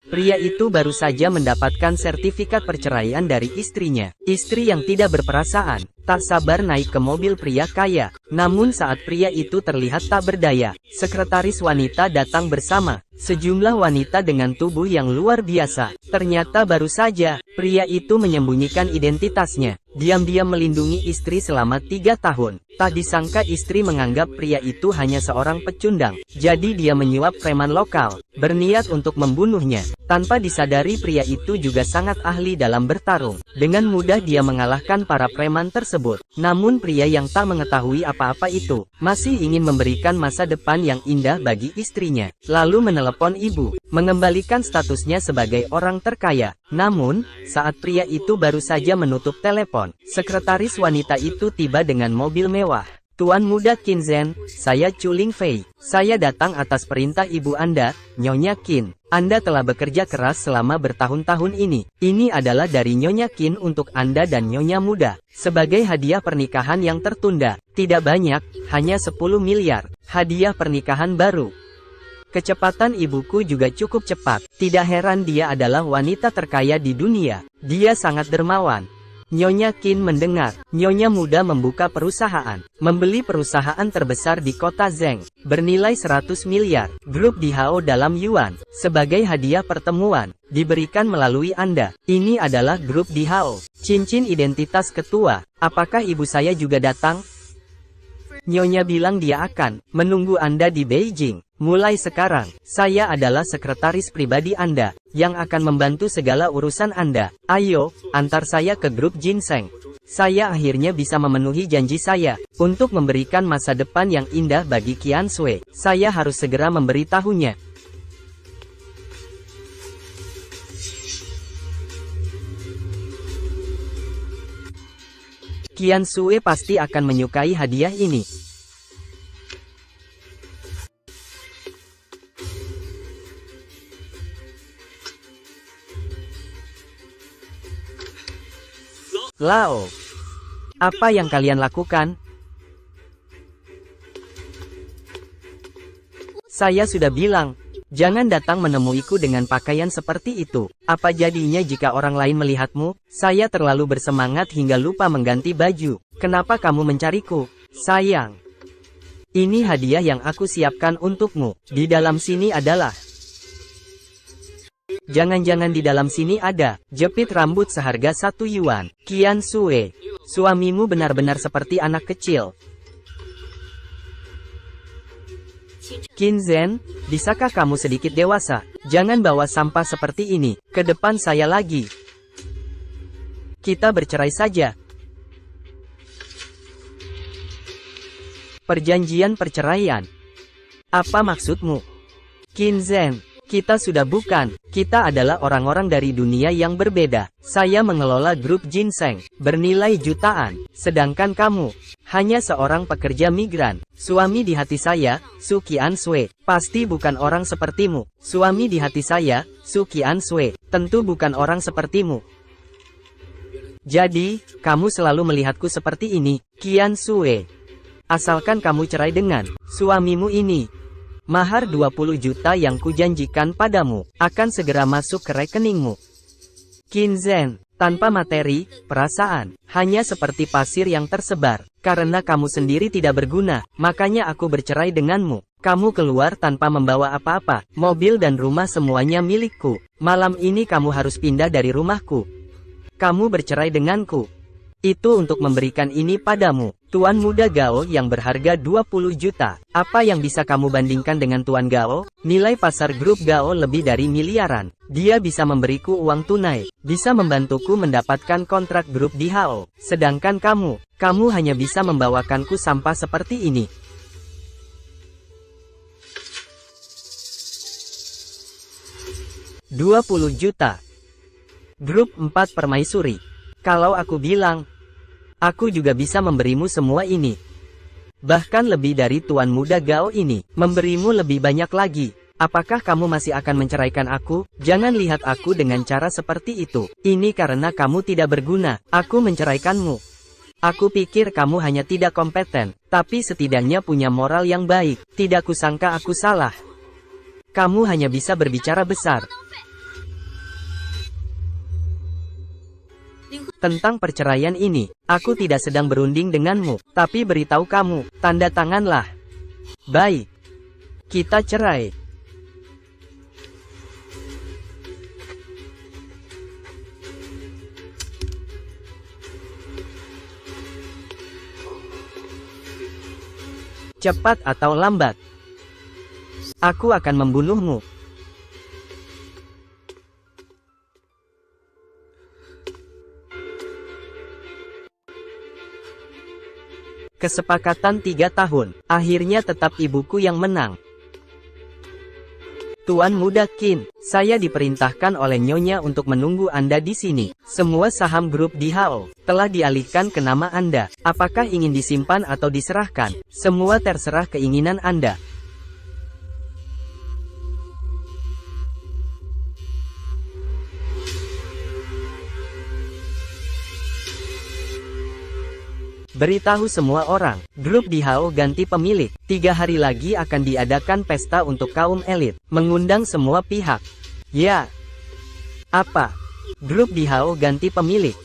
Pria itu baru saja mendapatkan sertifikat perceraian dari istrinya. Istri yang tidak berperasaan, tak sabar naik ke mobil pria kaya. Namun saat pria itu terlihat tak berdaya, sekretaris wanita datang bersama sejumlah wanita dengan tubuh yang luar biasa. Ternyata baru saja, pria itu menyembunyikan identitasnya. Diam-diam melindungi istri selama 3 tahun. Tak disangka istri menganggap pria itu hanya seorang pecundang. Jadi dia menyuap preman lokal, berniat untuk membunuhnya. Tanpa disadari pria itu juga sangat ahli dalam bertarung. Dengan mudah dia mengalahkan para preman tersebut. Namun pria yang tak mengetahui apa-apa itu, masih ingin memberikan masa depan yang indah bagi istrinya. Lalu menelepon ibu, mengembalikan statusnya sebagai orang terkaya. Namun, saat pria itu baru saja menutup telepon, sekretaris wanita itu tiba dengan mobil mewah. Tuan muda Qin Zhen, saya Chu Ling Fei. Saya datang atas perintah ibu Anda, Nyonya Qin. Anda telah bekerja keras selama bertahun-tahun ini. Ini adalah dari Nyonya Qin untuk Anda dan Nyonya muda. Sebagai hadiah pernikahan yang tertunda. Tidak banyak, hanya 10 miliar. Hadiah pernikahan baru. Kecepatan ibuku juga cukup cepat. Tidak heran dia adalah wanita terkaya di dunia. Dia sangat dermawan. Nyonya Qin mendengar, Nyonya muda membuka perusahaan, membeli perusahaan terbesar di kota Zheng, bernilai 100 miliar, grup Dihao dalam yuan, sebagai hadiah pertemuan, diberikan melalui Anda. Ini adalah grup Dihao, cincin identitas ketua. Apakah ibu saya juga datang? Nyonya bilang dia akan menunggu Anda di Beijing. Mulai sekarang, saya adalah sekretaris pribadi Anda, yang akan membantu segala urusan Anda. Ayo, antar saya ke grup Ginseng. Saya akhirnya bisa memenuhi janji saya, untuk memberikan masa depan yang indah bagi Qian Sui. Saya harus segera memberitahunya. Qian Sui pasti akan menyukai hadiah ini. Lao, apa yang kalian lakukan? Saya sudah bilang, jangan datang menemuiku dengan pakaian seperti itu. Apa jadinya jika orang lain melihatmu? Saya terlalu bersemangat hingga lupa mengganti baju. Kenapa kamu mencariku? Sayang. Ini hadiah yang aku siapkan untukmu. Di dalam sini adalah... Jangan-jangan di dalam sini ada jepit rambut seharga 1 yuan. Qian Sui, suamimu benar-benar seperti anak kecil. Qin Zhen, bisakah kamu sedikit dewasa? Jangan bawa sampah seperti ini ke depan saya lagi. Kita bercerai saja. Perjanjian perceraian. Apa maksudmu? Qin Zhen, kita sudah bukan. Kita adalah orang-orang dari dunia yang berbeda. Saya mengelola grup Ginseng, bernilai jutaan. Sedangkan kamu, hanya seorang pekerja migran. Suami di hati saya, Su Qian Sui, pasti bukan orang sepertimu. Suami di hati saya, Su Qian Sui, tentu bukan orang sepertimu. Jadi, kamu selalu melihatku seperti ini, Qian Sui. Asalkan kamu cerai dengan suamimu ini. Mahar 20 juta yang kujanjikan padamu, akan segera masuk ke rekeningmu. Qin Zhen, tanpa materi, perasaan, hanya seperti pasir yang tersebar. Karena kamu sendiri tidak berguna, makanya aku bercerai denganmu. Kamu keluar tanpa membawa apa-apa, mobil dan rumah semuanya milikku. Malam ini kamu harus pindah dari rumahku. Kamu bercerai denganku. Itu untuk memberikan ini padamu, Tuan Muda Gao yang berharga 20 juta. Apa yang bisa kamu bandingkan dengan Tuan Gao? Nilai pasar grup Gao lebih dari miliaran. Dia bisa memberiku uang tunai, bisa membantuku mendapatkan kontrak grup Dihao. Sedangkan kamu hanya bisa membawakanku sampah seperti ini. $20 juta. Grup 4 Permaisuri. Kalau aku bilang, aku juga bisa memberimu semua ini. Bahkan lebih dari Tuan Muda Gao ini, memberimu lebih banyak lagi. Apakah kamu masih akan menceraikan aku? Jangan lihat aku dengan cara seperti itu. Ini karena kamu tidak berguna. Aku menceraikanmu. Aku pikir kamu hanya tidak kompeten, tapi setidaknya punya moral yang baik. Tidak kusangka aku salah. Kamu hanya bisa berbicara besar. Tentang perceraian ini, aku tidak sedang berunding denganmu, tapi beritahu kamu, tanda tanganlah. Baik. Kita cerai. Cepat atau lambat, aku akan membunuhmu. Kesepakatan 3 tahun, akhirnya tetap ibuku yang menang. Tuan Muda Qin, saya diperintahkan oleh Nyonya untuk menunggu Anda di sini. Semua saham grup DHO telah dialihkan ke nama Anda. Apakah ingin disimpan atau diserahkan? Semua terserah keinginan Anda. Beritahu semua orang, grup DHO ganti pemilik. 3 hari lagi akan diadakan pesta untuk kaum elit, mengundang semua pihak. Ya. Apa? Grup DHO ganti pemilik.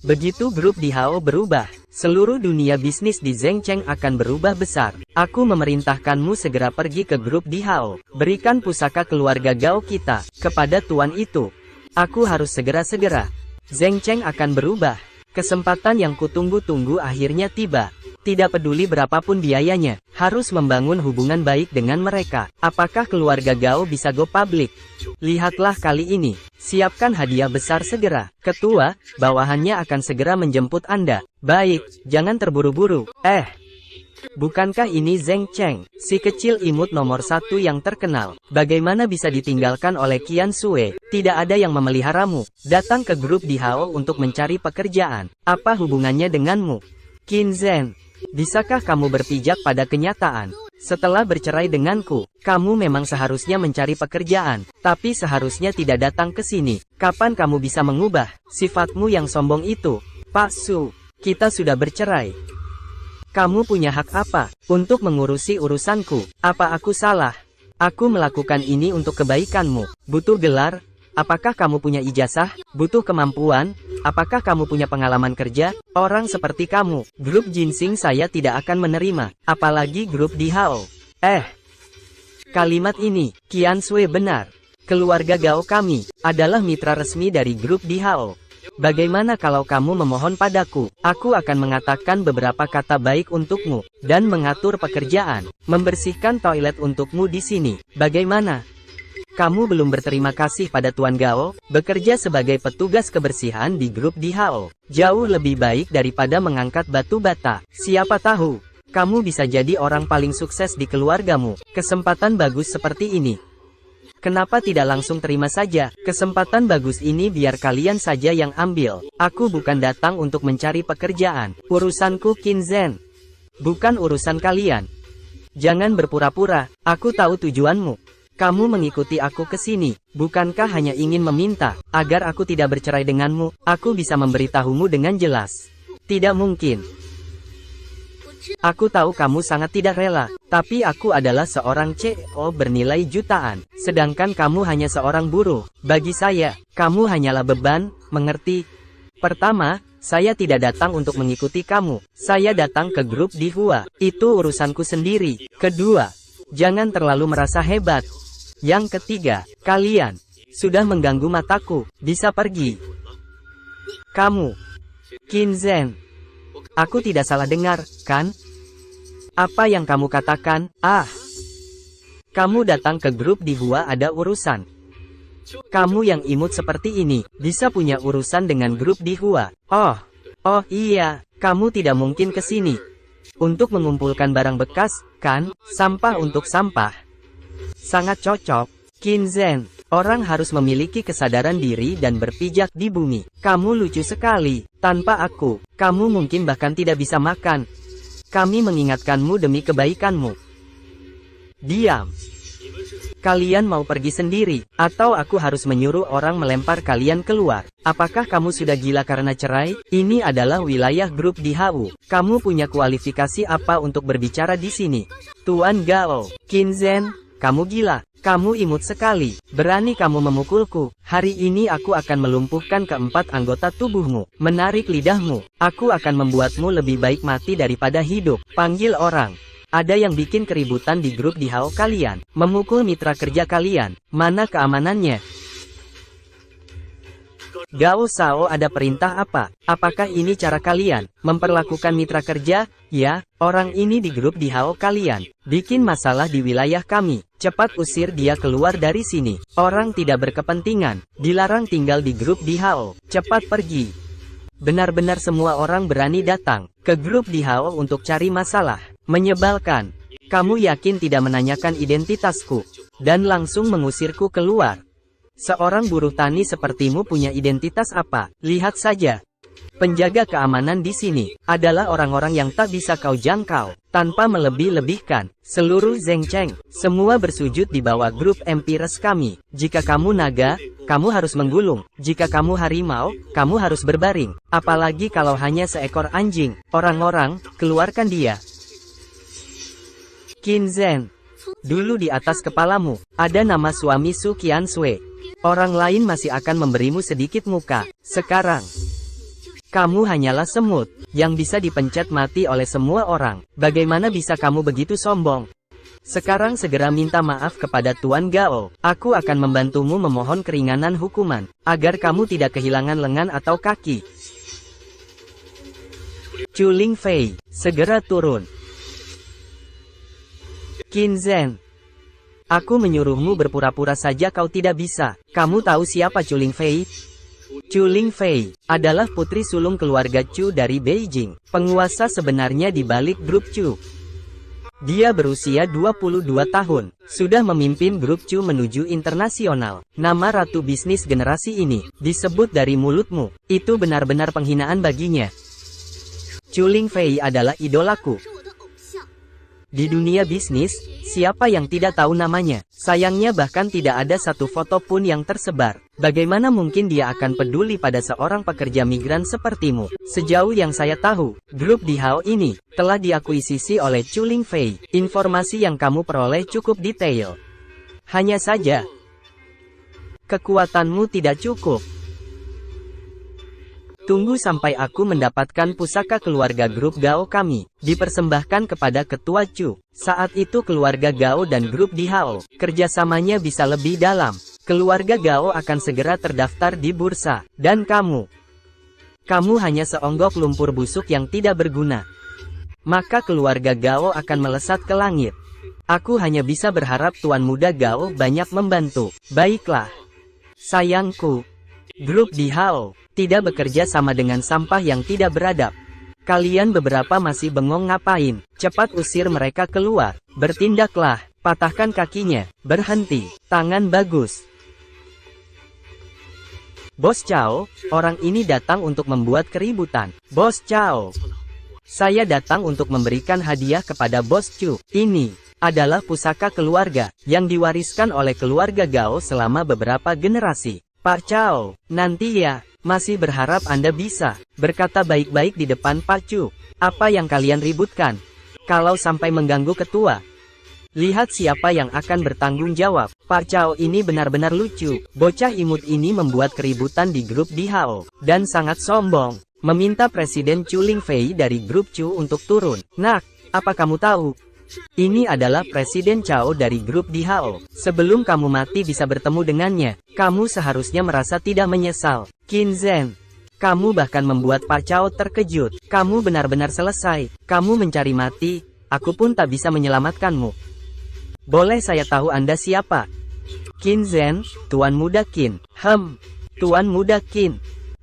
Begitu grup DHO berubah, seluruh dunia bisnis di Zhengcheng akan berubah besar. Aku memerintahkanmu segera pergi ke grup DHO. Berikan pusaka keluarga Gao kita kepada tuan itu. Aku harus segera-segera. Zhengcheng akan berubah. Kesempatan yang kutunggu-tunggu akhirnya tiba. Tidak peduli berapapun biayanya, harus membangun hubungan baik dengan mereka. Apakah keluarga Gao bisa go public? Lihatlah kali ini. Siapkan hadiah besar segera. Ketua, bawahannya akan segera menjemput Anda. Baik, jangan terburu-buru. Bukankah ini Zhengcheng, si kecil imut nomor 1 yang terkenal? Bagaimana bisa ditinggalkan oleh Qian Sui? Tidak ada yang memeliharamu. Datang ke grup DHO untuk mencari pekerjaan. Apa hubungannya denganmu? Qin Zhen, bisakah kamu berpijak pada kenyataan? Setelah bercerai denganku, kamu memang seharusnya mencari pekerjaan, tapi seharusnya tidak datang ke sini. Kapan kamu bisa mengubah sifatmu yang sombong itu? Pak Su, kita sudah bercerai. Kamu punya hak apa untuk mengurusi urusanku? Apa aku salah? Aku melakukan ini untuk kebaikanmu. Butuh gelar? Apakah kamu punya ijazah? Butuh kemampuan? Apakah kamu punya pengalaman kerja? Orang seperti kamu, grup ginseng saya tidak akan menerima. Apalagi grup DHO. Kalimat ini, Qian Sui benar. Keluarga Gao kami adalah mitra resmi dari grup DHO. Bagaimana kalau kamu memohon padaku? Aku akan mengatakan beberapa kata baik untukmu, dan mengatur pekerjaan, membersihkan toilet untukmu di sini. Bagaimana? Kamu belum berterima kasih pada Tuan Gao? Bekerja sebagai petugas kebersihan di grup DHO jauh lebih baik daripada mengangkat batu bata. Siapa tahu, kamu bisa jadi orang paling sukses di keluargamu. Kesempatan bagus seperti ini. Kenapa tidak langsung terima saja? Kesempatan bagus ini biar kalian saja yang ambil. Aku bukan datang untuk mencari pekerjaan. Urusanku Qin Zhen. Bukan urusan kalian. Jangan berpura-pura, aku tahu tujuanmu. Kamu mengikuti aku ke sini, bukankah hanya ingin meminta agar aku tidak bercerai denganmu? Aku bisa memberitahumu dengan jelas. Tidak mungkin. Aku tahu kamu sangat tidak rela, tapi aku adalah seorang CEO bernilai jutaan, sedangkan kamu hanya seorang buruh. Bagi saya, kamu hanyalah beban, mengerti? Pertama, saya tidak datang untuk mengikuti kamu. Saya datang ke grup Dihua. Itu urusanku sendiri. Kedua, jangan terlalu merasa hebat. Yang ketiga, kalian sudah mengganggu mataku. Bisa pergi. Kamu, Qin Zhen. Aku tidak salah dengar, kan? Apa yang kamu katakan? Kamu datang ke grup Dihua ada urusan. Kamu yang imut seperti ini, bisa punya urusan dengan grup Dihua. Oh iya, kamu tidak mungkin ke sini untuk mengumpulkan barang bekas, kan? Sampah untuk sampah. Sangat cocok, Qin Zhen. Orang harus memiliki kesadaran diri dan berpijak di bumi. Kamu lucu sekali. Tanpa aku, kamu mungkin bahkan tidak bisa makan. Kami mengingatkanmu demi kebaikanmu. Diam. Kalian mau pergi sendiri, atau aku harus menyuruh orang melempar kalian keluar? Apakah kamu sudah gila karena cerai? Ini adalah wilayah grup DHU. Kamu punya kualifikasi apa untuk berbicara di sini? Tuan Gao, Qin Zhen, kamu gila. Kamu imut sekali, berani kamu memukulku. Hari ini aku akan melumpuhkan keempat anggota tubuhmu, menarik lidahmu. Aku akan membuatmu lebih baik mati daripada hidup. Panggil orang. Ada yang bikin keributan di grup di Hao kalian, memukul mitra kerja kalian. Mana keamanannya? Gao Sao, ada perintah apa? Apakah ini cara kalian memperlakukan mitra kerja? Ya, orang ini di grup di Hao kalian bikin masalah di wilayah kami. Cepat usir dia keluar dari sini. Orang tidak berkepentingan, dilarang tinggal di grup di Hao. Cepat pergi. Benar-benar semua orang berani datang ke grup di Hao untuk cari masalah. Menyebalkan. Kamu yakin tidak menanyakan identitasku dan langsung mengusirku keluar? Seorang buruh tani sepertimu punya identitas apa? Lihat saja. Penjaga keamanan di sini adalah orang-orang yang tak bisa kau jangkau. Tanpa melebih-lebihkan, seluruh Zhengcheng semua bersujud di bawah grup Empires kami. Jika kamu naga, kamu harus menggulung. Jika kamu harimau, kamu harus berbaring. Apalagi kalau hanya seekor anjing. Orang-orang, keluarkan dia. Qin Zhen, dulu di atas kepalamu ada nama suami Su Qianshui. Orang lain masih akan memberimu sedikit muka. Sekarang, kamu hanyalah semut yang bisa dipencet mati oleh semua orang. Bagaimana bisa kamu begitu sombong? Sekarang segera minta maaf kepada Tuan Gao. Aku akan membantumu memohon keringanan hukuman, agar kamu tidak kehilangan lengan atau kaki. Chu Lingfei, segera turun. Qin Zhen, aku menyuruhmu berpura-pura saja kau tidak bisa. Kamu tahu siapa Chu Lingfei? Chu Lingfei adalah putri sulung keluarga Chu dari Beijing. Penguasa sebenarnya di balik grup Chu. Dia berusia 22 tahun. Sudah memimpin grup Chu menuju internasional. Nama ratu bisnis generasi ini disebut dari mulutmu. Itu benar-benar penghinaan baginya. Chu Lingfei adalah idolaku. Di dunia bisnis, siapa yang tidak tahu namanya? Sayangnya bahkan tidak ada satu foto pun yang tersebar. Bagaimana mungkin dia akan peduli pada seorang pekerja migran sepertimu? Sejauh yang saya tahu, grup di Hao ini telah diakuisisi oleh Chu Lingfei. Informasi yang kamu peroleh cukup detail. Hanya saja, kekuatanmu tidak cukup. Tunggu sampai aku mendapatkan pusaka keluarga grup Gao kami, dipersembahkan kepada ketua Chu. Saat itu keluarga Gao dan grup di Hao, kerjasamanya bisa lebih dalam. Keluarga Gao akan segera terdaftar di bursa. Dan kamu hanya seonggok lumpur busuk yang tidak berguna. Maka keluarga Gao akan melesat ke langit. Aku hanya bisa berharap Tuan Muda Gao banyak membantu. Baiklah. Sayangku, grup di Hao tidak bekerja sama dengan sampah yang tidak beradab. Kalian beberapa masih bengong ngapain? Cepat usir mereka keluar. Bertindaklah, patahkan kakinya. Berhenti, tangan bagus. Bos Cao, orang ini datang untuk membuat keributan. Bos Cao, saya datang untuk memberikan hadiah kepada Bos Chu. Ini adalah pusaka keluarga yang diwariskan oleh keluarga Gao selama beberapa generasi. Pak Cao, nanti ya, masih berharap Anda bisa berkata baik-baik di depan Pak Chu. Apa yang kalian ributkan? Kalau sampai mengganggu ketua, lihat siapa yang akan bertanggung jawab. Pak Cao ini benar-benar lucu. Bocah imut ini membuat keributan di grup di Hao, dan sangat sombong. Meminta Presiden Chu Lingfei dari grup Chu untuk turun. Nak, apa kamu tahu? Ini adalah Presiden Cao dari grup di Hao. Sebelum kamu mati bisa bertemu dengannya. Kamu seharusnya merasa tidak menyesal. Qin Zhen, kamu bahkan membuat Pak Cao terkejut. Kamu benar-benar selesai. Kamu mencari mati. Aku pun tak bisa menyelamatkanmu. Boleh saya tahu Anda siapa? Qin Zhen, Tuan Muda Qin. Tuan Muda Qin.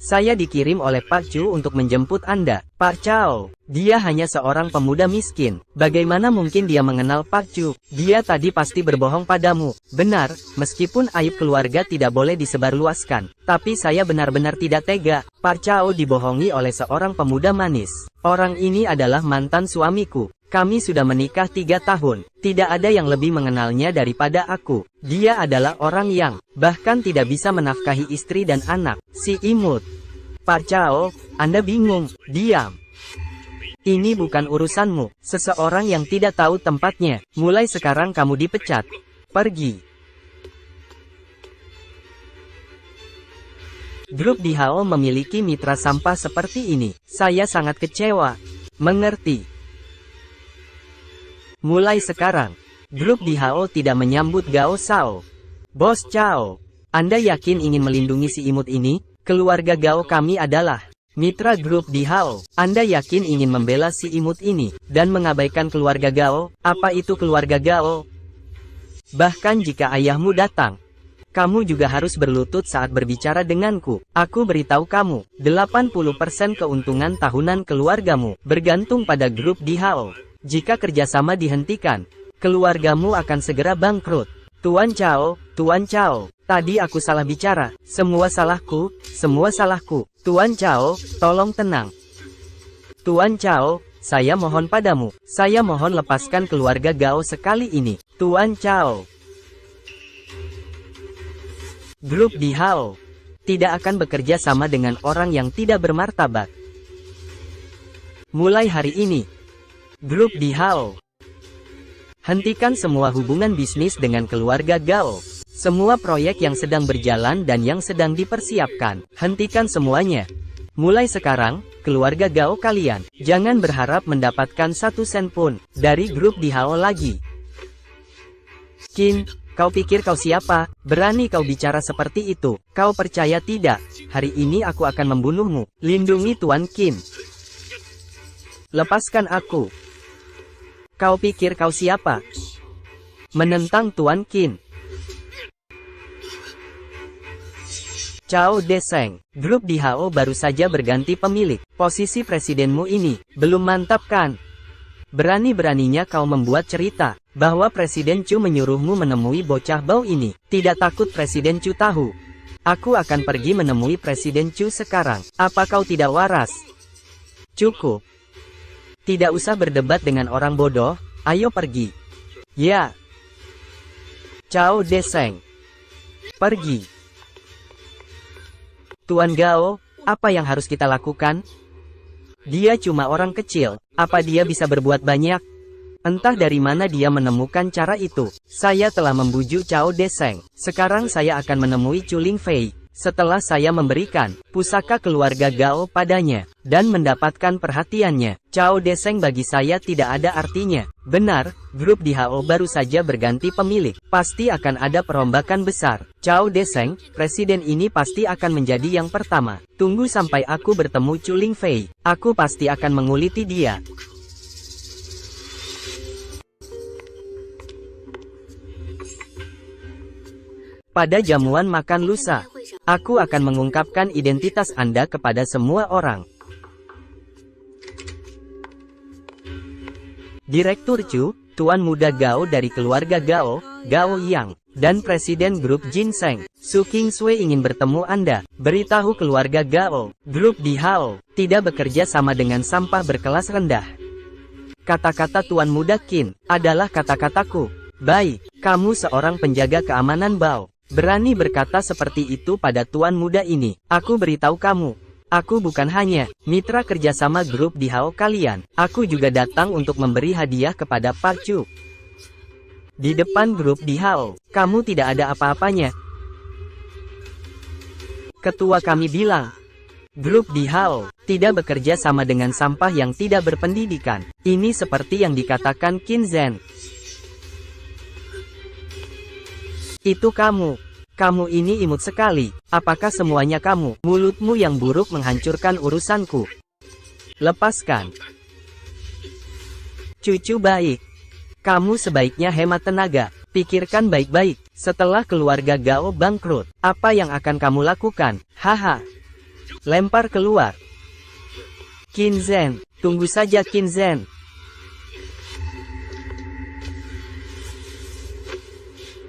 Saya dikirim oleh Pak Chu untuk menjemput Anda. Pak Cao, dia hanya seorang pemuda miskin. Bagaimana mungkin dia mengenal Pak Chu? Dia tadi pasti berbohong padamu. Benar, meskipun aib keluarga tidak boleh disebarluaskan. Tapi saya benar-benar tidak tega. Pak Cao dibohongi oleh seorang pemuda manis. Orang ini adalah mantan suamiku. Kami sudah menikah 3 tahun. Tidak ada yang lebih mengenalnya daripada aku. Dia adalah orang yang bahkan tidak bisa menafkahi istri dan anak. Si imut. Pak Cao, Anda bingung. Diam. Ini bukan urusanmu. Seseorang yang tidak tahu tempatnya. Mulai sekarang kamu dipecat. Pergi. Grup di HO memiliki mitra sampah seperti ini. Saya sangat kecewa. Mengerti. Mulai sekarang, grup di HO tidak menyambut Gao Shao. Bos Cao, Anda yakin ingin melindungi si imut ini? Keluarga Gao kami adalah mitra grup di HO. Anda yakin ingin membela si imut ini, dan mengabaikan keluarga Gao? Apa itu keluarga Gao? Bahkan jika ayahmu datang, kamu juga harus berlutut saat berbicara denganku. Aku beritahu kamu, 80% keuntungan tahunan keluargamu bergantung pada grup di HO. Jika kerjasama dihentikan, keluargamu akan segera bangkrut. Tuan Cao, tadi aku salah bicara. Semua salahku. Tuan Cao, tolong tenang. Tuan Cao, saya mohon padamu. Saya mohon lepaskan keluarga Gao sekali ini. Tuan Cao. Grup di HO tidak akan bekerja sama dengan orang yang tidak bermartabat. Mulai hari ini, grup di HO hentikan semua hubungan bisnis dengan keluarga Gao. Semua proyek yang sedang berjalan dan yang sedang dipersiapkan, hentikan semuanya. Mulai sekarang, keluarga Gao kalian jangan berharap mendapatkan 1 sen pun dari grup di HO lagi. Qin, kau pikir kau siapa? Berani kau bicara seperti itu? Kau percaya tidak? Hari ini aku akan membunuhmu. Lindungi Tuan Qin. Lepaskan aku. Kau pikir kau siapa? Menentang Tuan Qin. Cao Deseng, grup di HO baru saja berganti pemilik. Posisi presidenmu ini belum mantap kan? Berani-beraninya kau membuat cerita bahwa Presiden Chu menyuruhmu menemui bocah bau ini. Tidak takut Presiden Chu tahu? Aku akan pergi menemui Presiden Chu sekarang. Apa kau tidak waras? Cukup. Tidak usah berdebat dengan orang bodoh. Ayo pergi. Ya. Cao Deseng. Pergi. Tuan Gao, apa yang harus kita lakukan? Dia cuma orang kecil, apa dia bisa berbuat banyak? Entah dari mana dia menemukan cara itu. Saya telah membujuk Cao Deseng. Sekarang saya akan menemui Chu Lingfei. Setelah saya memberikan pusaka keluarga Gao padanya, dan mendapatkan perhatiannya, Cao Deseng bagi saya tidak ada artinya. Benar, grup di HO baru saja berganti pemilik. Pasti akan ada perombakan besar. Cao Deseng, presiden ini pasti akan menjadi yang pertama. Tunggu sampai aku bertemu Chu Lingfei. Aku pasti akan menguliti dia. Pada jamuan makan lusa, aku akan mengungkapkan identitas Anda kepada semua orang. Direktur Chu, Tuan Muda Gao dari keluarga Gao, Gao Yang, dan Presiden Grup Ginseng, Su Qingsui ingin bertemu Anda. Beritahu keluarga Gao, grup di HO tidak bekerja sama dengan sampah berkelas rendah. Kata-kata Tuan Muda Qin adalah kata-kataku. Baik, kamu seorang penjaga keamanan Bao. Berani berkata seperti itu pada Tuan Muda ini. Aku beritahu kamu, aku bukan hanya mitra kerjasama grup di HO kalian. Aku juga datang untuk memberi hadiah kepada Pak Chu. Di depan grup di HO, kamu tidak ada apa-apanya. Ketua kami bilang, grup di HO tidak bekerja sama dengan sampah yang tidak berpendidikan. Ini seperti yang dikatakan Qin Zhen. Itu kamu. Kamu ini imut sekali. Apakah semuanya kamu? Mulutmu yang buruk menghancurkan urusanku. Lepaskan. Cucu baik. Kamu sebaiknya hemat tenaga. Pikirkan baik-baik. Setelah keluarga Gao bangkrut, apa yang akan kamu lakukan? Haha. Lempar keluar. Qin Zhen, tunggu saja Qin Zhen.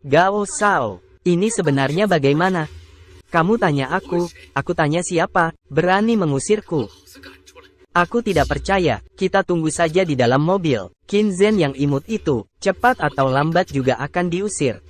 Gao Shao, ini sebenarnya bagaimana? Kamu tanya aku tanya siapa? Berani mengusirku? Aku tidak percaya, kita tunggu saja di dalam mobil. Qin Zhen yang imut itu, cepat atau lambat juga akan diusir.